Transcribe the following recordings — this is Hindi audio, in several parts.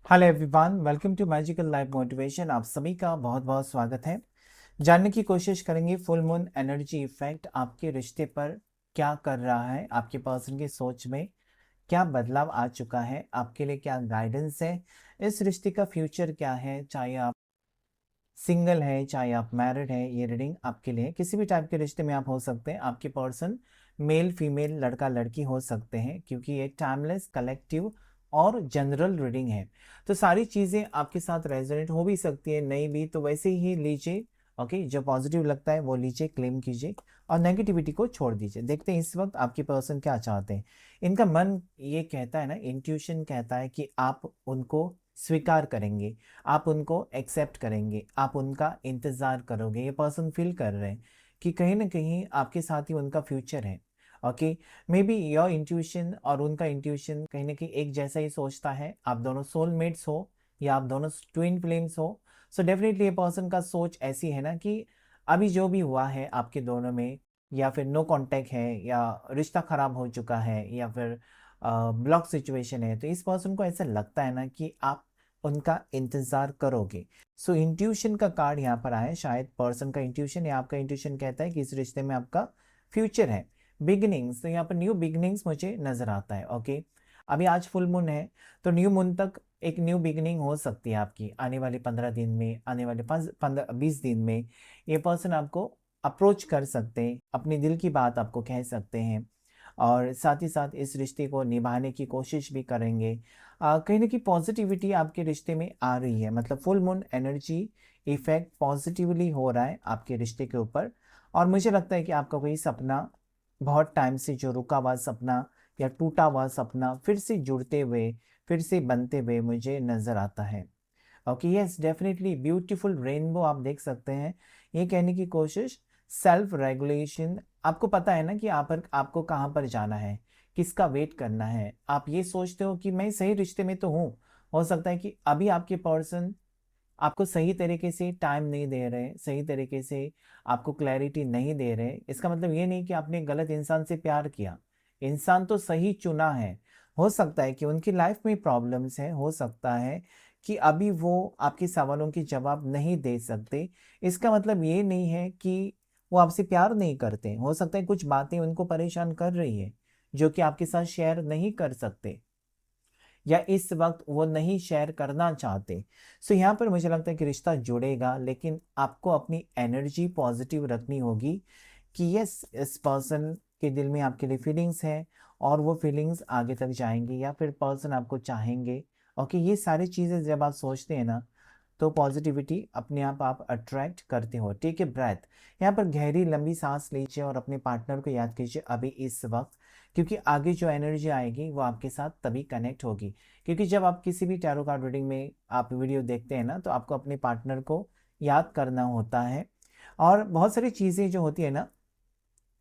Hello everyone, welcome to magical life motivation. आप सभी का बहुत बहुत स्वागत है। जानने की कोशिश करेंगे फुल मून एनर्जी इफेक्ट आपके रिश्ते पर क्या कर रहा है, आपके पर्सन की सोच में क्या बदलाव आ चुका है, आपके लिए क्या गाइडेंस है, इस रिश्ते का फ्यूचर क्या है। चाहे आप सिंगल है, चाहे आप मैरिड है, ये रीडिंग आपके लिए किसी भी टाइप के रिश्ते में आप हो सकते हैं। आपके पर्सन मेल फीमेल लड़का लड़की हो सकते हैं, क्योंकि ये टाइमलेस कलेक्टिव और जनरल रीडिंग है। तो सारी चीज़ें आपके साथ रेजोनेट हो भी सकती है, नहीं भी, तो वैसे ही लीजिए। ओके, जो पॉजिटिव लगता है वो लीजिए, क्लेम कीजिए और नेगेटिविटी को छोड़ दीजिए। देखते हैं इस वक्त आपके पर्सन क्या चाहते हैं। इनका मन ये कहता है ना, इंट्यूशन कहता है कि आप उनको स्वीकार करेंगे, आप उनको एक्सेप्ट करेंगे, आप उनका इंतज़ार करोगे। ये पर्सन फील कर रहे हैं कि कहीं ना कहीं आपके साथ ही उनका फ्यूचर है। Okay, may be your intuition और उनका इंट्यूशन कहीं ना कहीं एक जैसा ही सोचता है। आप दोनों सोलमेट्स हो या आप दोनों ट्विन फ्लेम्स हो, सो डेफिनेटली ये पर्सन का सोच ऐसी है ना कि अभी जो भी हुआ है आपके दोनों में, या फिर नो कांटेक्ट है, या रिश्ता खराब हो चुका है, या फिर ब्लॉक सिचुएशन है, तो इस पर्सन को ऐसा लगता है ना कि आप उनका इंतज़ार करोगे। सो इंट्यूशन का कार्ड यहाँ पर आया है। शायद पर्सन का इंट्यूशन या आपका इंट्यूशन कहता है कि इस रिश्ते में आपका फ्यूचर है, बिगिनिंग्स। तो यहाँ पर न्यू बिगिनिंग्स मुझे नज़र आता है। ओके, अभी आज फुल मून है, तो न्यू मून तक एक न्यू बिगिनिंग हो सकती है आपकी आने वाले 15 दिन में, आने वाले 15-20 दिन में। ये पर्सन आपको अप्रोच कर सकते हैं, अपने दिल की बात आपको कह सकते हैं, और साथ ही साथ इस रिश्ते को निभाने की कोशिश भी करेंगे। कहीं ना कहीं पॉजिटिविटी आपके रिश्ते में आ रही है, मतलब full moon energy effect positively हो रहा है आपके रिश्ते के ऊपर। और मुझे लगता है कि आपका कोई सपना, बहुत टाइम से जो रुका हुआ सपना या टूटा हुआ सपना, फिर से जुड़ते हुए, फिर से बनते हुए मुझे नज़र आता है। Okay, yes, definitely beautiful rainbow आप देख सकते हैं। ये कहने की कोशिश, सेल्फ रेगुलेशन। आपको पता है ना कि आपको कहाँ पर जाना है, किसका वेट करना है। आप ये सोचते हो कि मैं सही रिश्ते में तो हूँ। हो सकता है कि अभी आपके पर्सन आपको सही तरीके से टाइम नहीं दे रहे, सही तरीके से आपको क्लैरिटी नहीं दे रहे। इसका मतलब ये नहीं कि आपने गलत इंसान से प्यार किया, इंसान तो सही चुना है। हो सकता है कि उनकी लाइफ में प्रॉब्लम्स हैं, हो सकता है कि अभी वो आपके सवालों के जवाब नहीं दे सकते। इसका मतलब ये नहीं है कि वो आपसे प्यार नहीं करते। हो सकता है कुछ बातें उनको परेशान कर रही है, जो कि आपके साथ शेयर नहीं कर सकते, या इस वक्त वो नहीं शेयर करना चाहते। सो यहाँ पर मुझे लगता है कि रिश्ता जुड़ेगा, लेकिन आपको अपनी एनर्जी पॉजिटिव रखनी होगी कि यस, इस पर्सन के दिल में आपके लिए फीलिंग्स हैं, और वो फीलिंग्स आगे तक जाएंगी, या फिर पर्सन आपको चाहेंगे। ओके, ये सारी चीज़ें जब आप सोचते हैं ना, तो पॉजिटिविटी अपने आप अट्रैक्ट करते हो। टेक ए ब्रेथ, यहाँ पर गहरी लंबी सांस लीजिए और अपने पार्टनर को याद कीजिए अभी इस वक्त, क्योंकि आगे जो एनर्जी आएगी वो आपके साथ तभी कनेक्ट होगी। क्योंकि जब आप किसी भी टैरो कार्ड रीडिंग में आप वीडियो देखते हैं ना, तो आपको अपने पार्टनर को याद करना होता है। और बहुत सारी चीज़ें जो होती है ना,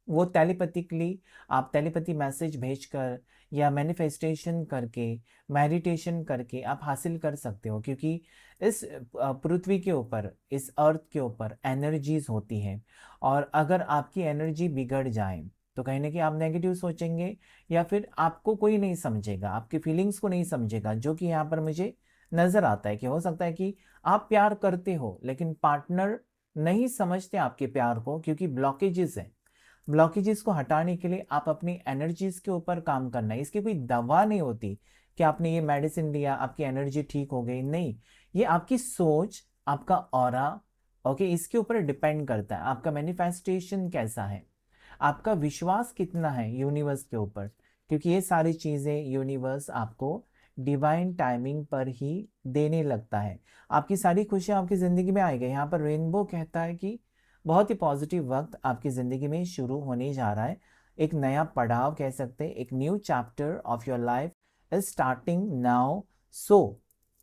वो टेलीपैथिकली, आप टेलीपैथी मैसेज भेजकर या मैनिफेस्टेशन करके, मेडिटेशन करके आप हासिल कर सकते हो। क्योंकि इस पृथ्वी के ऊपर, इस अर्थ के ऊपर एनर्जीज होती हैं, और अगर आपकी एनर्जी बिगड़ जाए तो कहीं ना कहीं आप नेगेटिव सोचेंगे, या फिर आपको कोई नहीं समझेगा, आपकी फीलिंग्स को नहीं समझेगा, जो कि यहाँ पर मुझे नज़र आता है कि हो सकता है कि आप प्यार करते हो लेकिन पार्टनर नहीं समझते आपके प्यार को, क्योंकि ब्लॉकेजेस हैं। ब्लॉकेजेस को हटाने के लिए आप अपनी एनर्जीज के ऊपर काम करना है। इसकी कोई दवा नहीं होती कि आपने ये मेडिसिन लिया आपकी एनर्जी ठीक हो गई, नहीं। ये आपकी सोच, आपका ऑरा, ओके, इसके ऊपर डिपेंड करता है। आपका मैनिफेस्टेशन कैसा है, आपका विश्वास कितना है यूनिवर्स के ऊपर, क्योंकि ये सारी चीज़ें यूनिवर्स आपको डिवाइन टाइमिंग पर ही देने लगता है। आपकी सारी खुशियाँ आपकी ज़िंदगी में आएगी। यहाँ पर रेनबो कहता है कि बहुत ही पॉजिटिव वक्त आपकी ज़िंदगी में शुरू होने जा रहा है। एक नया पड़ाव कह सकते हैं, एक new chapter of your life is starting now. So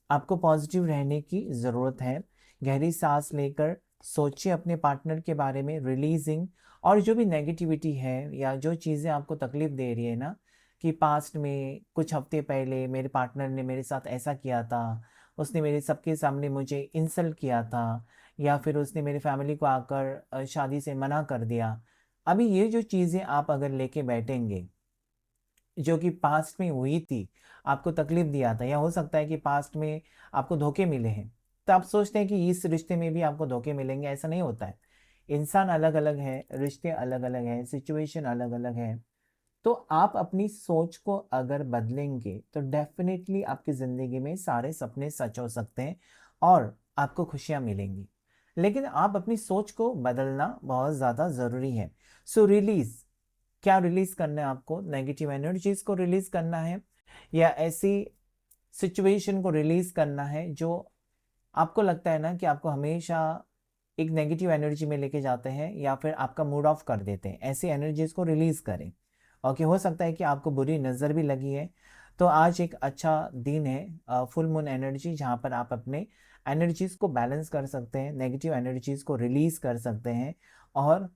आपको पॉजिटिव रहने की ज़रूरत है। गहरी सांस लेकर सोचिए अपने पार्टनर के बारे में, रिलीजिंग। और जो भी नेगेटिविटी है या जो चीज़ें आपको तकलीफ दे रही है ना, कि पास्ट में कुछ हफ्ते पहले मेरे पार्टनर ने मेरे साथ ऐसा किया था, उसने मेरे सबके सामने मुझे इंसल्ट किया था, या फिर उसने मेरी फैमिली को आकर शादी से मना कर दिया। अभी ये जो चीज़ें आप अगर लेके बैठेंगे, जो कि पास्ट में हुई थी, आपको तकलीफ दिया था, या हो सकता है कि पास्ट में आपको धोखे मिले हैं, तो आप सोचते हैं कि इस रिश्ते में भी आपको धोखे मिलेंगे। ऐसा नहीं होता है। इंसान अलग अलग है, रिश्ते अलग अलग हैं, सिचुएशन अलग अलग है। तो आप अपनी सोच को अगर बदलेंगे तो डेफिनेटली आपकी ज़िंदगी में सारे सपने सच हो सकते हैं और आपको खुशियाँ मिलेंगी। लेकिन आप अपनी सोच को बदलना बहुत ज़्यादा ज़रूरी है। सो रिलीज़, क्या रिलीज़ करना है आपको? नेगेटिव एनर्जीज़ को रिलीज़ करना है, या ऐसी सिचुएशन को रिलीज़ करना है जो आपको लगता है ना कि आपको हमेशा एक नेगेटिव एनर्जी में लेके जाते हैं या फिर आपका मूड ऑफ कर देते हैं। ऐसी एनर्जीज को रिलीज करें। ओके, हो सकता है कि आपको बुरी नज़र भी लगी है, तो आज एक अच्छा दिन है, फुल मून एनर्जी, जहाँ पर आप अपने एनर्जीज को बैलेंस कर सकते हैं, नेगेटिव एनर्जीज को रिलीज कर सकते हैं, और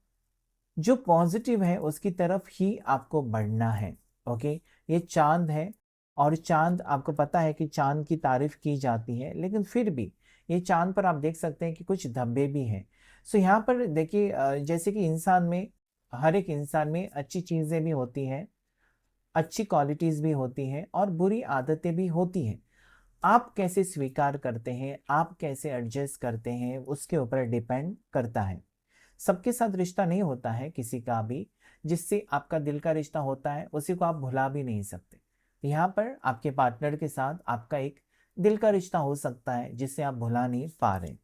जो पॉजिटिव है उसकी तरफ ही आपको बढ़ना है। ओके, ये चांद है, और चांद, आपको पता है कि चांद की तारीफ की जाती है, लेकिन फिर भी ये चांद पर आप देख सकते हैं कि कुछ धब्बे भी हैं। सो यहाँ पर देखिए, जैसे कि इंसान में, हर एक इंसान में अच्छी चीज़ें भी होती हैं, अच्छी क्वालिटीज़ भी होती हैं, और बुरी आदतें भी होती हैं। आप कैसे स्वीकार करते हैं, आप कैसे एडजस्ट करते हैं, उसके ऊपर डिपेंड करता है। सबके साथ रिश्ता नहीं होता है किसी का भी। जिससे आपका दिल का रिश्ता होता है उसी को आप भुला भी नहीं सकते। यहाँ पर आपके पार्टनर के साथ आपका एक दिल का रिश्ता हो सकता है जिससे आप भुला नहीं पा रहे।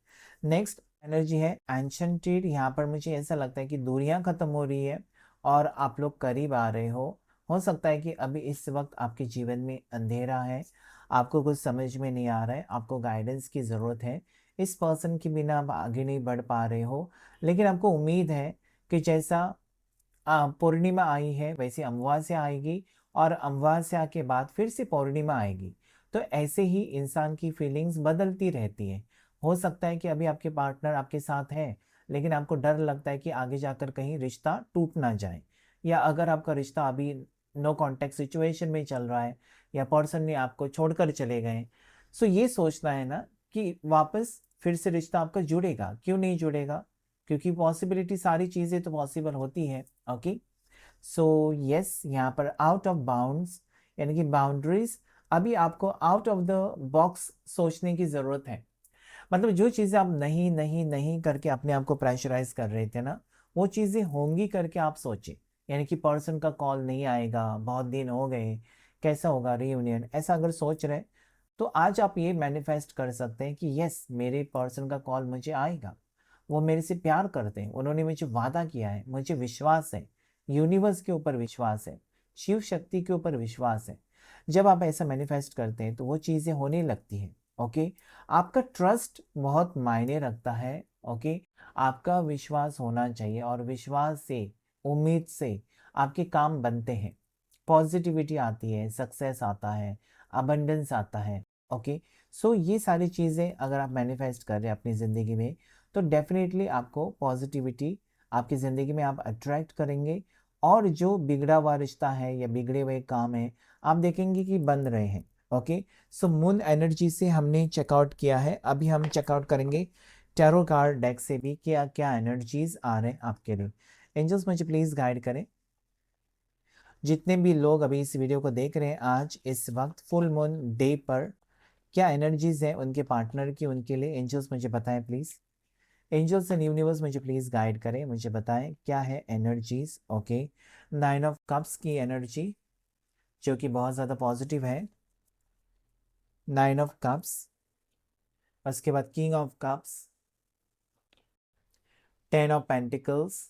नेक्स्ट एनर्जी है एंशंटेड। यहाँ पर मुझे ऐसा लगता है कि दूरियां खत्म हो रही है और आप लोग करीब आ रहे हो सकता है कि अभी इस वक्त आपके जीवन में अंधेरा है, आपको कुछ समझ में नहीं आ रहा है, आपको गाइडेंस की ज़रूरत है। इस पर्सन के बिना आप आगे नहीं बढ़ पा रहे हो, लेकिन आपको उम्मीद है कि जैसा पूर्णिमा आई है वैसे अमावस्या आएगी, और अमावस्या के बाद फिर से पूर्णिमा आएगी। तो ऐसे ही इंसान की फीलिंग्स बदलती रहती है। हो सकता है कि अभी आपके पार्टनर आपके साथ है, लेकिन आपको डर लगता है कि आगे जाकर कहीं रिश्ता टूट ना जाए, या अगर आपका रिश्ता अभी नो कॉन्टेक्ट सिचुएशन में चल रहा है, या पर्सन ने आपको छोड़कर चले गए। सो ये सोचना है ना कि वापस फिर से रिश्ता आपका जुड़ेगा, क्यों नहीं जुड़ेगा? क्योंकि पॉसिबिलिटी, सारी चीज़ें तो पॉसिबल होती है। ओके, सो यस, यहाँ पर आउट ऑफ बाउंड्स यानी कि बाउंड्रीज, अभी आपको आउट ऑफ द बॉक्स सोचने की ज़रूरत है। मतलब जो चीज़ें आप नहीं नहीं नहीं करके अपने आप को प्रेशराइज कर रहे थे ना, वो चीज़ें होंगी करके आप सोचे। यानी कि पर्सन का कॉल नहीं आएगा, बहुत दिन हो गए, कैसा होगा रीयूनियन, ऐसा अगर सोच रहे, तो आज आप ये मैनिफेस्ट कर सकते हैं कि यस, मेरे पर्सन का कॉल मुझे आएगा। वो मेरे से प्यार करते हैं, उन्होंने मुझे वादा किया है, मुझे विश्वास है, यूनिवर्स के ऊपर विश्वास है, शिव शक्ति के ऊपर विश्वास है। जब आप ऐसा मैनिफेस्ट करते हैं तो वो चीज़ें होने लगती हैं। ओके, आपका ट्रस्ट बहुत मायने रखता है। ओके, आपका विश्वास होना चाहिए, और विश्वास से, उम्मीद से आपके काम बनते हैं, पॉजिटिविटी आती है, सक्सेस आता है, अबंडेंस आता है। ओके, सो ये सारी चीज़ें अगर आप मैनिफेस्ट कर रहे हैं अपनी ज़िंदगी में, तो डेफिनेटली आपको पॉजिटिविटी आपकी ज़िंदगी में आप अट्रैक्ट करेंगे, और जो बिगड़ा हुआ रिश्ता है या बिगड़े हुए काम है, आप देखेंगे कि बन रहे हैं। ओके, सो मून एनर्जी से हमने चेकआउट किया है, अभी हम चेकआउट करेंगे टैरो कार्ड डेक से भी क्या क्या एनर्जीज आ रहे हैं आपके लिए। एंजल्स मुझे प्लीज़ गाइड करें। जितने भी लोग अभी इस वीडियो को देख रहे हैं आज इस वक्त फुल मून डे पर, क्या एनर्जीज हैं उनके पार्टनर की, उनके लिए एंजल्स मुझे बताएं प्लीज़। एंजल्स एंड यूनिवर्स मुझे प्लीज़ गाइड करें, मुझे बताएं क्या है एनर्जीज। ओके, 9 ऑफ कप्स की एनर्जी जो कि बहुत ज़्यादा पॉजिटिव है, 9 ऑफ कप्स, उसके बाद king of cups, 10 of pentacles,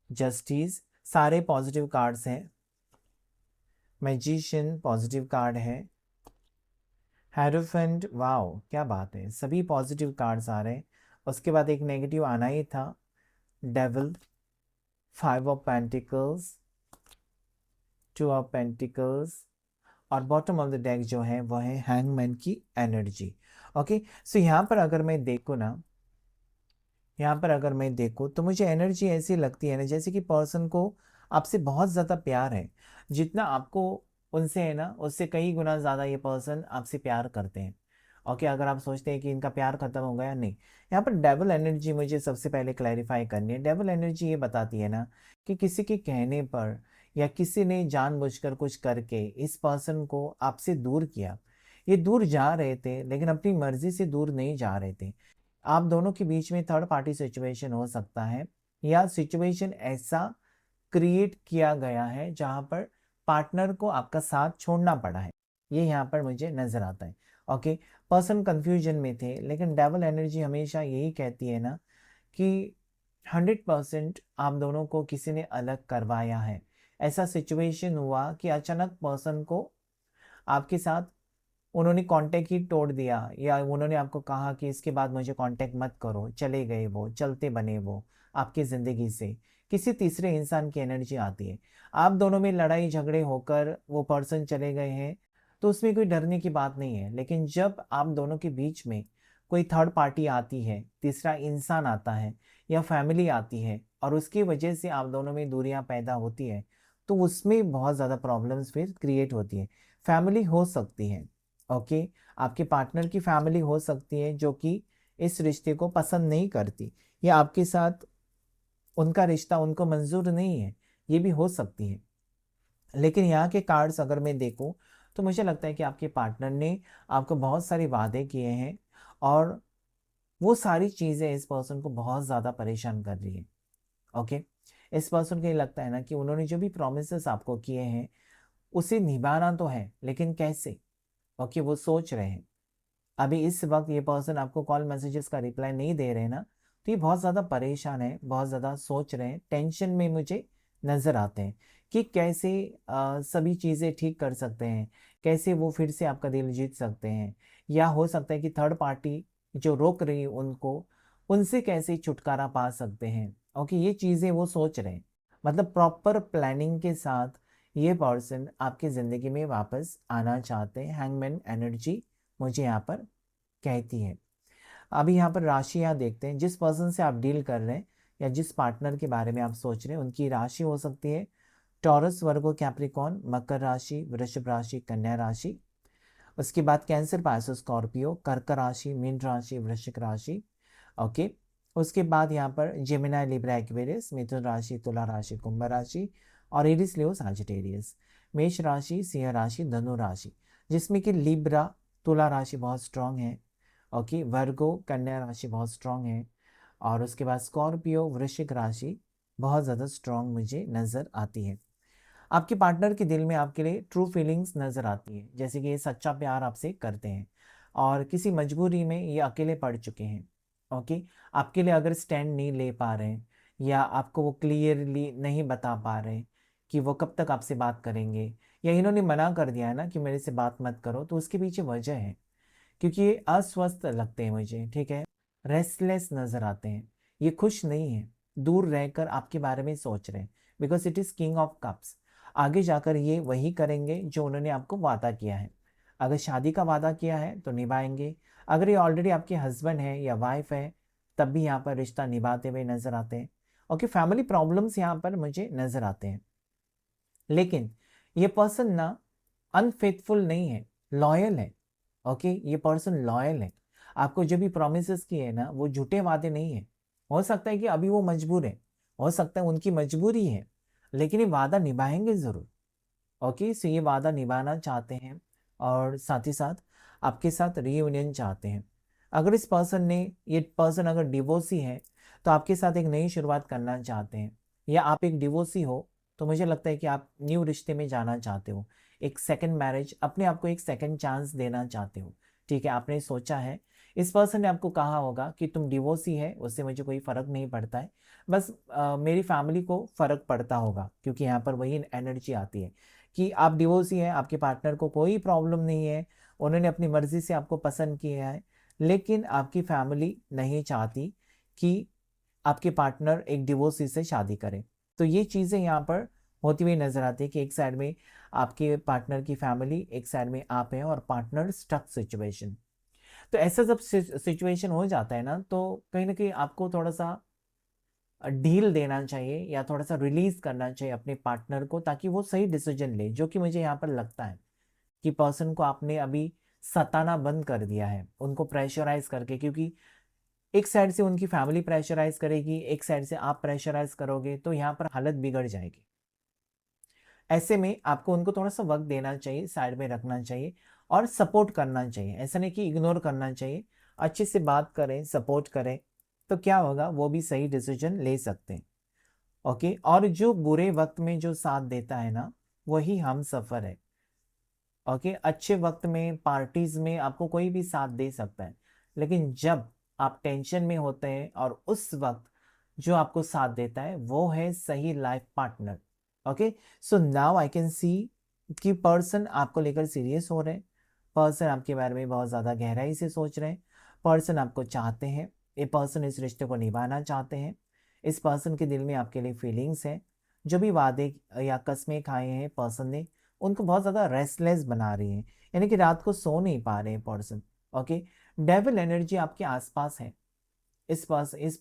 justice, सारे पॉजिटिव कार्ड्स हैं। मैजिशियन पॉजिटिव कार्ड है। हेरोफेंट, वाओ क्या बात है, सभी पॉजिटिव कार्ड्स आ रहे हैं। उसके बाद एक नेगेटिव आना ही था, devil, 5 of pentacles, 2 of pentacles, और बॉटम ऑफ द डेक जो है वो है हैंगमैन की एनर्जी। ओके, सो यहाँ पर अगर मैं देखूँ ना, यहाँ पर अगर मैं देखूँ तो मुझे एनर्जी ऐसी लगती है ना जैसे कि पर्सन को आपसे बहुत ज़्यादा प्यार है। जितना आपको उनसे है ना, उससे कई गुना ज़्यादा ये पर्सन आपसे प्यार करते हैं। ओके, अगर आप सोचते हैं कि इनका प्यार खत्म हो गया, नहीं। यहाँ पर डेवल एनर्जी मुझे सबसे पहले क्लैरिफाई करनी है। डेवल एनर्जी ये बताती है ना कि किसी के कहने पर या किसी ने जानबूझकर कुछ करके इस पर्सन को आपसे दूर किया। ये दूर जा रहे थे लेकिन अपनी मर्जी से दूर नहीं जा रहे थे। आप दोनों के बीच में थर्ड पार्टी सिचुएशन हो सकता है, या सिचुएशन ऐसा क्रिएट किया गया है जहाँ पर पार्टनर को आपका साथ छोड़ना पड़ा है। ये यहाँ पर मुझे नज़र आता है। ओके, पर्सन कंफ्यूजन में थे, लेकिन डेवल एनर्जी हमेशा यही कहती है ना कि 100% आप दोनों को किसी ने अलग करवाया है। ऐसा सिचुएशन हुआ कि अचानक पर्सन को आपके साथ उन्होंने कांटेक्ट ही तोड़ दिया, या उन्होंने आपको कहा कि इसके बाद मुझे कांटेक्ट मत करो, चले गए वो, चलते बने वो आपकी ज़िंदगी से। किसी तीसरे इंसान की एनर्जी आती है। आप दोनों में लड़ाई झगड़े होकर वो पर्सन चले गए हैं, तो उसमें कोई डरने की बात नहीं है। लेकिन जब आप दोनों के बीच में कोई थर्ड पार्टी आती है, तीसरा इंसान आता है या फैमिली आती है, और उसकी वजह से आप दोनों में दूरियां पैदा होती है, तो उसमें बहुत ज़्यादा प्रॉब्लम्स फिर क्रिएट होती है। फैमिली हो सकती है, ओके, आपके पार्टनर की फैमिली हो सकती है जो कि इस रिश्ते को पसंद नहीं करती, या आपके साथ उनका रिश्ता उनको मंजूर नहीं है, ये भी हो सकती है। लेकिन यहाँ के कार्ड्स अगर मैं देखूँ, तो मुझे लगता है कि आपके पार्टनर ने आपको बहुत सारे वादे किए हैं, और वो सारी चीज़ें इस पर्सन को बहुत ज़्यादा परेशान कर रही है। ओके, इस पर्सन को ये लगता है ना कि उन्होंने जो भी प्रोमिसेस आपको किए हैं उसे निभाना तो है, लेकिन कैसे? ओके, वो सोच रहे हैं। अभी इस वक्त ये पर्सन आपको कॉल मैसेजेस का रिप्लाई नहीं दे रहे ना, तो ये बहुत ज़्यादा परेशान है, बहुत ज़्यादा सोच रहे हैं, टेंशन में मुझे नज़र आते हैं कि कैसे सभी चीज़ें ठीक कर सकते हैं, कैसे वो फिर से आपका दिल जीत सकते हैं, या हो सकता है कि थर्ड पार्टी जो रोक रही है उनको, उनसे कैसे छुटकारा पा सकते हैं। ओके, ये चीज़ें वो सोच रहे हैं। मतलब प्रॉपर प्लानिंग के साथ ये पर्सन आपकी ज़िंदगी में वापस आना चाहते हैं। हैंगमैन एनर्जी मुझे यहाँ पर कहती है। अभी यहाँ पर राशियाँ देखते हैं, जिस पर्सन से आप डील कर रहे हैं या जिस पार्टनर के बारे में आप सोच रहे हैं, उनकी राशि हो सकती है टॉरस, वर्गो, कैप्रिकॉर्न, मकर राशि, वृषभ राशि, कन्या राशि। उसके बाद कैंसर, पाइसेस, स्कॉर्पियो, कर्क राशि, मीन राशि, वृश्चिक राशि। ओके, उसके बाद यहाँ पर जेमिनाई, लिब्रा, एक्वेरियस, मिथुन राशि, तुला राशि, कुंभ राशि, और एरिस, लियो, साजिटेरियस। मेष राशि, सिंह राशि, धनु राशि, जिसमें कि लिब्रा, तुला राशि बहुत स्ट्रांग है। ओके, वर्गो, कन्या राशि बहुत स्ट्रांग है, और उसके बाद स्कॉर्पियो, वृश्चिक राशि बहुत ज़्यादा स्ट्रांग मुझे नज़र आती है। आपके पार्टनर के दिल में आपके लिए ट्रू फीलिंग्स नज़र आती है, जैसे कि ये सच्चा प्यार आपसे करते हैं, और किसी मजबूरी में ये अकेले पड़ चुके हैं। ओके, आपके लिए अगर स्टैंड नहीं ले पा रहे हैं, या आपको वो क्लियरली नहीं बता पा रहे हैं कि वो कब तक आपसे बात करेंगे, या इन्होंने मना कर दिया है ना कि मेरे से बात मत करो, तो उसके पीछे वजह है क्योंकि ये अस्वस्थ लगते हैं मुझे, ठीक है, रेस्टलेस नज़र आते हैं, ये खुश नहीं है, दूर रहकर आपके बारे में सोच रहे हैं, because it is king of cups. आगे जाकर ये वही करेंगे जो उन्होंने आपको वादा किया है। अगर शादी का वादा किया है तो निभाएंगे, अगर ये ऑलरेडी आपके हस्बैंड है या वाइफ है, तब भी यहाँ पर रिश्ता निभाते हुए नजर आते हैं। ओके, फैमिली प्रॉब्लम्स यहाँ पर मुझे नजर आते हैं, लेकिन ये पर्सन ना अनफेथफुल नहीं है, लॉयल है। ओके, ये पर्सन लॉयल है। आपको जो भी प्रोमिस किए हैं ना, वो झूठे वादे नहीं है। हो सकता है कि अभी वो मजबूर है, हो सकता है उनकी मजबूरी है, लेकिन ये वादा निभाएंगे ज़रूर। ओके, सो ये वादा निभाना चाहते हैं, और साथ ही साथ आपके साथ रीयूनियन चाहते हैं। अगर इस पर्सन ने ये पर्सन अगर डिवोर्सी है, तो आपके साथ एक नई शुरुआत करना चाहते हैं, या आप एक डिवोर्सी हो तो मुझे लगता है कि आप न्यू रिश्ते में जाना चाहते हो, एक सेकंड मैरिज, अपने आप को एक सेकंड चांस देना चाहते हो। ठीक है, आपने सोचा है, इस पर्सन ने आपको कहा होगा कि तुम डिवोर्सी है, उससे मुझे कोई फ़र्क नहीं पड़ता है, बस मेरी फैमिली को फ़र्क पड़ता होगा, क्योंकि यहाँ पर वही एनर्जी आती है कि आप डिवोर्सी हैं, आपके पार्टनर को कोई प्रॉब्लम नहीं है, उन्होंने अपनी मर्ज़ी से आपको पसंद किया है, लेकिन आपकी फैमिली नहीं चाहती कि आपके पार्टनर एक डिवोर्सी से शादी करे। तो ये चीज़ें यहाँ पर होती हुई नज़र आती है कि एक साइड में आपके पार्टनर की फैमिली, एक साइड में आप हैं, और पार्टनर स्टक सिचुएशन। तो ऐसा जब सिचुएशन हो जाता है ना, तो कहीं ना कहीं आपको थोड़ा सा ढील देना चाहिए, या थोड़ा सा रिलीज करना चाहिए अपने पार्टनर को, ताकि वो सही डिसीजन ले, जो कि मुझे यहाँ पर लगता है कि पर्सन को आपने अभी सताना बंद कर दिया है, उनको प्रेशराइज करके, क्योंकि एक साइड से उनकी फैमिली प्रेशराइज करेगी, एक साइड से आप प्रेशराइज करोगे, तो यहाँ पर हालत बिगड़ जाएगी। ऐसे में आपको उनको थोड़ा सा वक्त देना चाहिए, साइड में रखना चाहिए और सपोर्ट करना चाहिए। ऐसा नहीं कि इग्नोर करना चाहिए, अच्छे से बात करें, सपोर्ट करें, तो क्या होगा, वो भी सही डिसीजन ले सकते हैं। ओके, और जो बुरे वक्त में जो साथ देता है ना, वही हम सफ़र है। ओके, अच्छे वक्त में, पार्टीज में आपको कोई भी साथ दे सकता है, लेकिन जब आप टेंशन में होते हैं और उस वक्त जो आपको साथ देता है वो है सही life partner. Okay, so now I can see कि पर्सन आपको लेकर सीरियस हो रहे हैं, पर्सन आपके बारे में बहुत ज़्यादा गहराई से सोच रहे हैं, पर्सन आपको चाहते हैं, ये पर्सन इस रिश्ते को निभाना चाहते हैं, इस पर्सन के दिल में आपके लिए फीलिंग्स हैं। जो भी वादे या कस्में खाए हैं पर्सन ने, उनको बहुत ज़्यादा रेस्टलेस बना रही है, यानी कि रात को सो नहीं पा रहे हैं पर्सन। ओके, डेविल एनर्जी आपके आसपास है। इस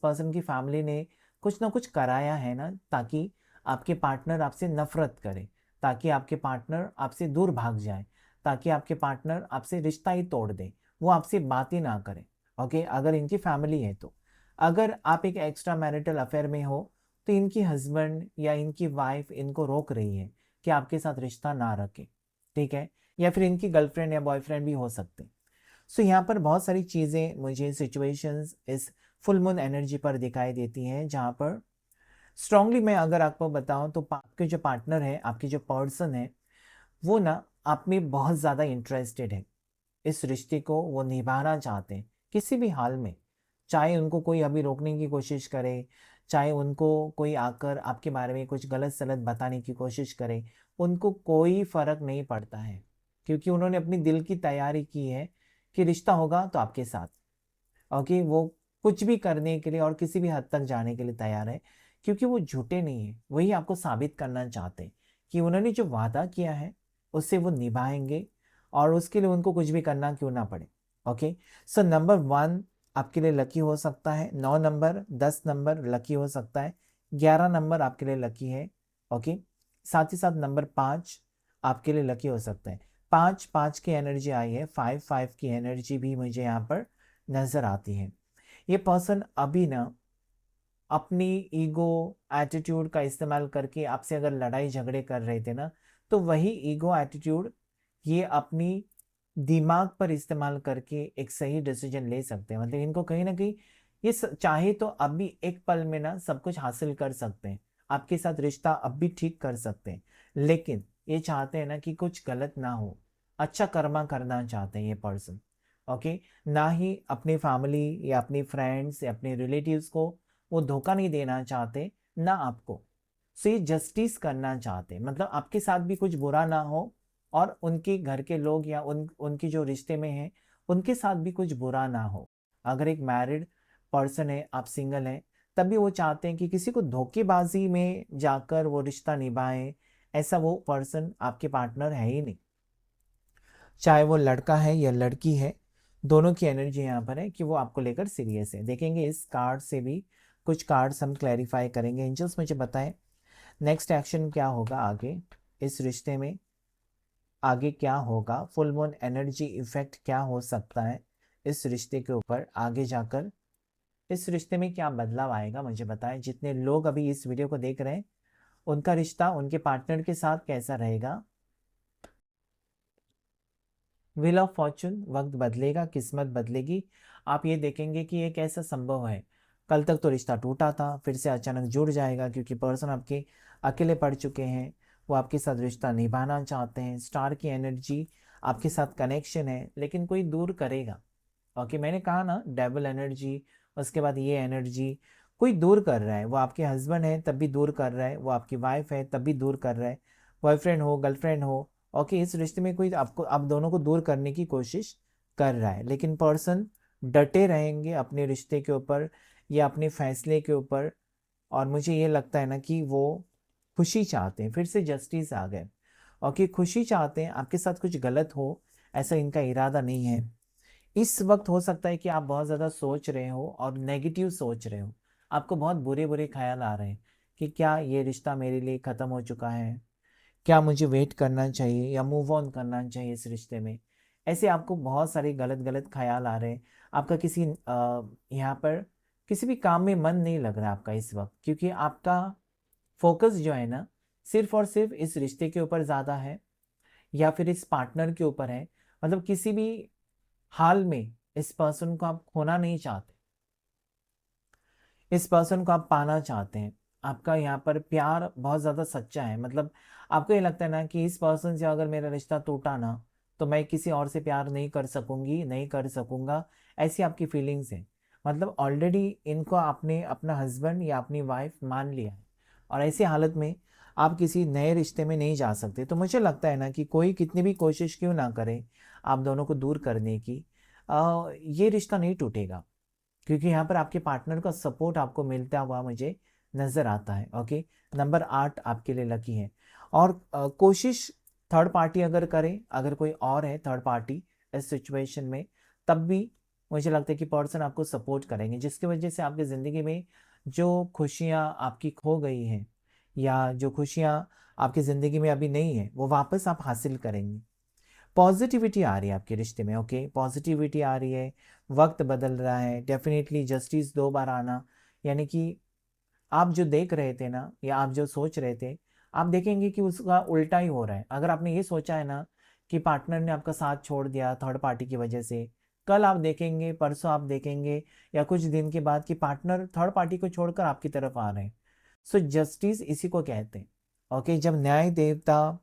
पर्सन की फैमिली ने कुछ ना कुछ कराया है ना, ताकि आपके पार्टनर आपसे नफरत करे, ताकि आपके पार्टनर आपसे दूर भाग जाए, ताकि आपके पार्टनर आपसे रिश्ता ही तोड़ दे, वो आपसे बात ही ना करे। ओके, अगर इनकी फैमिली है तो, अगर आप एक एक्स्ट्रा मैरिटल अफेयर में हो तो इनकी हस्बैंड या इनकी वाइफ इनको रोक रही है कि आपके साथ रिश्ता ना रखे, ठीक है, या फिर इनकी गर्लफ्रेंड या बॉयफ्रेंड भी हो सकते हैं। सो यहाँ पर बहुत सारी चीज़ें, मुझे सिचुएशंस इस फुल मून एनर्जी पर दिखाई देती हैं, जहाँ पर स्ट्रांगली मैं अगर आपको बताऊं तो आपके जो पार्टनर है, आपके जो पर्सन है, वो ना आप में बहुत ज़्यादा इंटरेस्टेड है। इस रिश्ते को वो निभाना चाहते हैं किसी भी हाल में, चाहे उनको कोई अभी रोकने की कोशिश करे, चाहे उनको कोई आकर आपके बारे में कुछ गलत सलत बताने की कोशिश करे, उनको कोई फर्क नहीं पड़ता है, क्योंकि उन्होंने अपनी दिल की तैयारी की है कि रिश्ता होगा तो आपके साथ। ओके, वो कुछ भी करने के लिए और किसी भी हद तक जाने के लिए तैयार है, क्योंकि वो झूठे नहीं है, वही आपको साबित करना चाहते हैं कि उन्होंने जो वादा किया है उससे वो निभाएंगे, और उसके लिए उनको कुछ भी करना क्यों ना पड़े। ओके, सो नंबर 1 आपके लिए लकी हो सकता है, 9 नंबर, 10 नंबर लकी हो सकता है, 11 नंबर आपके लिए लकी है। ओके, साथ ही साथ नंबर 5 आपके लिए लकी हो सकता है। 5 की एनर्जी आई है, 5 की एनर्जी भी मुझे यहाँ पर नजर आती है। ये पर्सन अभी ना अपनी ईगो, एटीट्यूड का इस्तेमाल करके आपसे अगर लड़ाई झगड़े कर रहे थे ना, तो वही ईगो एटीट्यूड ये अपनी दिमाग पर इस्तेमाल करके एक सही डिसीजन ले सकते हैं। मतलब इनको कहीं ना कहीं ये चाहे तो अभी एक पल में ना सब कुछ हासिल कर सकते हैं, आपके साथ रिश्ता अब भी ठीक कर सकते हैं, लेकिन ये चाहते हैं ना कि कुछ गलत ना हो, अच्छा कर्मा करना चाहते हैं ये पर्सन। ओके, ना ही अपनी फैमिली या अपनी फ्रेंड्स या अपने रिलेटिव्स को वो धोखा नहीं देना चाहते, ना आपको। सो ये जस्टिस करना चाहते हैं, मतलब आपके साथ भी कुछ बुरा ना हो, और उनके घर के लोग या उनकी जो रिश्ते में हैं उनके साथ भी कुछ बुरा ना हो। अगर एक मैरिड पर्सन है, आप सिंगल हैं, तब भी वो चाहते हैं कि किसी को धोखेबाजी में जाकर वो रिश्ता निभाएं। ऐसा वो पर्सन आपके पार्टनर है ही नहीं, चाहे वो लड़का है या लड़की है, दोनों की एनर्जी यहाँ पर है कि वो आपको लेकर सीरियस है। देखेंगे इस कार्ड से भी कुछ कार्ड्स हम क्लैरिफाई करेंगे। एंजल्स मुझे बताएं नेक्स्ट एक्शन क्या होगा आगे इस रिश्ते में, आगे क्या होगा, फुल मून एनर्जी इफेक्ट क्या हो सकता है इस रिश्ते के ऊपर आगे जाकर, इस रिश्ते में क्या बदलाव आएगा मुझे बताएं। जितने लोग अभी इस वीडियो को देख रहे हैं उनका रिश्ता उनके पार्टनर के साथ कैसा रहेगा। व्हील ऑफ फॉर्चून, वक्त बदलेगा, किस्मत बदलेगी। आप ये देखेंगे कि ये कैसा संभव है, कल तक तो रिश्ता टूटा था, फिर से अचानक जुड़ जाएगा, क्योंकि पर्सन आपके अकेले पड़ चुके हैं, वो आपके साथ रिश्ता निभाना चाहते हैं। स्टार की एनर्जी आपके साथ कनेक्शन है, लेकिन कोई दूर करेगा। ओके, मैंने कहा ना डेविल एनर्जी, उसके बाद ये एनर्जी, कोई दूर कर रहा है, वो आपके हस्बैंड है तब भी दूर कर रहा है, वो आपकी वाइफ है तब भी दूर कर रहा है, बॉयफ्रेंड हो गर्लफ्रेंड हो। ओके, इस रिश्ते में कोई आपको, आप दोनों को दूर करने की कोशिश कर रहा है, लेकिन पर्सन डटे रहेंगे अपने रिश्ते के ऊपर या अपने फैसले के ऊपर। और मुझे ये लगता है ना कि वो खुशी चाहते हैं, फिर से जस्टिस आ गए। ओके, खुशी चाहते हैं, आपके साथ कुछ गलत हो ऐसा इनका इरादा नहीं है। इस वक्त हो सकता है कि आप बहुत ज़्यादा सोच रहे हो और नेगेटिव सोच रहे हो, आपको बहुत बुरे बुरे ख्याल आ रहे हैं कि क्या ये रिश्ता मेरे लिए ख़त्म हो चुका है, क्या मुझे वेट करना चाहिए या मूव ऑन करना चाहिए इस रिश्ते में। ऐसे आपको बहुत सारे गलत गलत ख्याल आ रहे हैं। आपका किसी यहाँ पर किसी भी काम में मन नहीं लग रहा है आपका इस वक्त, क्योंकि आपका फोकस जो है ना सिर्फ और सिर्फ इस रिश्ते के ऊपर ज़्यादा है या फिर इस पार्टनर के ऊपर है, मतलब किसी भी हाल में इस पर्सन को आप खोना नहीं चाहते, इस पर्सन को आप पाना चाहते हैं। आपका यहाँ पर प्यार बहुत ज़्यादा सच्चा है, मतलब आपको ये लगता है ना कि इस पर्सन से अगर मेरा रिश्ता टूटा ना तो मैं किसी और से प्यार नहीं कर सकूंगी, नहीं कर सकूंगा, ऐसी आपकी फीलिंग्स है। मतलब ऑलरेडी इनको आपने अपना हस्बैंड या अपनी वाइफ मान लिया है और ऐसी हालत में आप किसी नए रिश्ते में नहीं जा सकते। तो मुझे लगता है ना कि कोई कितनी भी कोशिश क्यों ना करे आप दोनों को दूर करने की, ये रिश्ता नहीं टूटेगा, क्योंकि यहाँ पर आपके पार्टनर का सपोर्ट आपको मिलता हुआ मुझे नज़र आता है। ओके, नंबर 8 आपके लिए लकी है। और कोशिश थर्ड पार्टी अगर करे, अगर कोई और है थर्ड पार्टी इस सिचुएशन में, तब भी मुझे लगता है कि पर्सन आपको सपोर्ट करेंगे, जिसकी वजह से आपकी ज़िंदगी में जो खुशियाँ आपकी खो गई हैं या जो खुशियाँ आपकी ज़िंदगी में अभी नहीं है वो वापस आप हासिल करेंगे। पॉजिटिविटी आ रही है आपके रिश्ते में। ओके, पॉजिटिविटी आ रही है, वक्त बदल रहा है, डेफिनेटली जस्टिस 2 बार आना, यानी कि आप जो देख रहे थे ना या आप जो सोच रहे थे, आप देखेंगे कि उसका उल्टा ही हो रहा है। अगर आपने ये सोचा है ना कि पार्टनर ने आपका साथ छोड़ दिया थर्ड पार्टी की वजह से, कल आप देखेंगे, परसों आप देखेंगे या कुछ दिन के बाद कि पार्टनर थर्ड पार्टी को छोड़कर आपकी तरफ आ रहे हैं। सो जस्टिस इसी को कहते हैं। ओके, जब न्याय देवता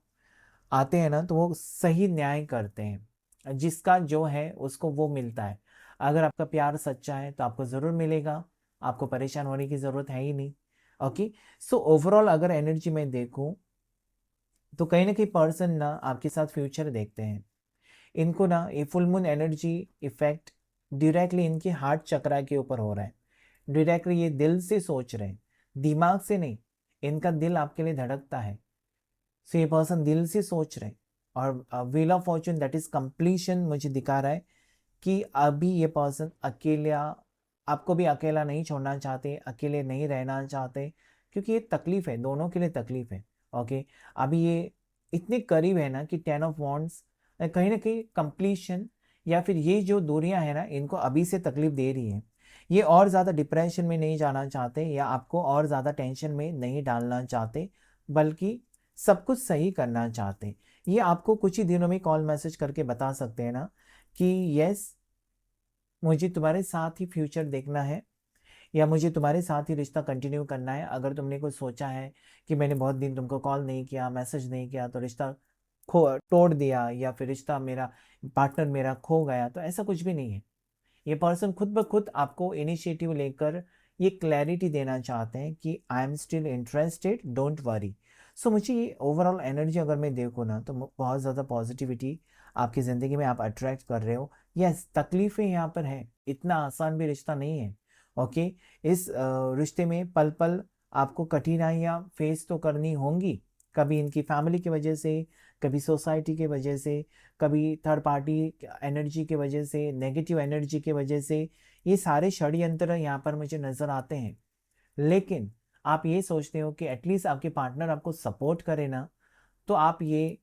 आते हैं ना तो वो सही न्याय करते हैं, जिसका जो है उसको वो मिलता है। अगर आपका प्यार सच्चा है तो आपको ज़रूर मिलेगा, आपको परेशान होने की ज़रूरत है ही नहीं। ओके, सो ओवरऑल अगर एनर्जी में देखूं तो कहीं ना कहीं पर्सन ना आपके साथ फ्यूचर देखते हैं। इनको ना ये full moon energy effect directly इनके हार्ट चक्रा के ऊपर हो रहा है। डायरेक्टली ये दिल से सोच रहे हैं, दिमाग से नहीं। इनका दिल आपके लिए धड़कता है। सो ये पर्सन दिल से सोच रहे हैं। और wheel of Fortune that is completion मुझे दिखा रहा है कि अभी ये पर्सन अकेला, आपको भी अकेला नहीं छोड़ना चाहते, अकेले नहीं रहना चाहते, क्योंकि ये तकलीफ है, दोनों के लिए तकलीफ है। ओके, अभी ये इतने करीब है ना कि 10 ऑफ वॉन्ड्स कहीं ना कहीं कंप्लीशन या फिर ये जो दूरियां है ना इनको अभी से तकलीफ दे रही है। ये और ज़्यादा डिप्रेशन में नहीं जाना चाहते या आपको और ज़्यादा टेंशन में नहीं डालना चाहते, बल्कि सब कुछ सही करना चाहते हैं। ये आपको कुछ ही दिनों में कॉल मैसेज करके बता सकते हैं ना कि यस, मुझे तुम्हारे साथ ही फ्यूचर देखना है या मुझे तुम्हारे साथ ही रिश्ता कंटिन्यू करना है। अगर तुमने कुछ सोचा है कि मैंने बहुत दिन तुमको कॉल नहीं किया, मैसेज नहीं किया, तो रिश्ता खो तोड़ दिया या फिर रिश्ता मेरा, पार्टनर मेरा खो गया, तो ऐसा कुछ भी नहीं है। ये पर्सन खुद ब खुद आपको इनिशिएटिव लेकर ये क्लैरिटी देना चाहते हैं कि I am still interested, don't worry. So मुझे ये ओवरऑल एनर्जी अगर मैं देखूँ ना तो बहुत ज़्यादा पॉजिटिविटी आपकी ज़िंदगी में आप अट्रैक्ट कर रहे हो। यस, तकलीफ़ें यहाँ पर है, इतना आसान भी रिश्ता नहीं है। ओके, इस रिश्ते में पल पल आपको कठिनाइयाँ फेस तो करनी होंगी, कभी इनकी फैमिली की वजह से, कभी सोसाइटी की वजह से, कभी थर्ड पार्टी एनर्जी की वजह से, नेगेटिव एनर्जी की वजह से। ये सारे षड्यंत्र यहाँ पर मुझे नज़र आते हैं। लेकिन आप ये सोचते हो कि एटलीस्ट आपके पार्टनर आपको सपोर्ट करे ना, तो आप ये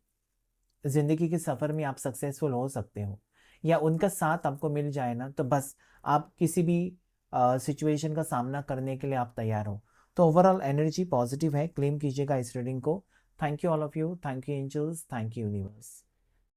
ज़िंदगी के सफ़र में आप सक्सेसफुल हो सकते हो, या उनका साथ आपको मिल जाए ना तो बस आप किसी भी सिचुएशन का सामना करने के लिए आप तैयार हो। तो ओवरऑल एनर्जी पॉजिटिव है, क्लेम कीजिएगा इस रीडिंग को। Thank you all of you, thank you angels, thank you universe.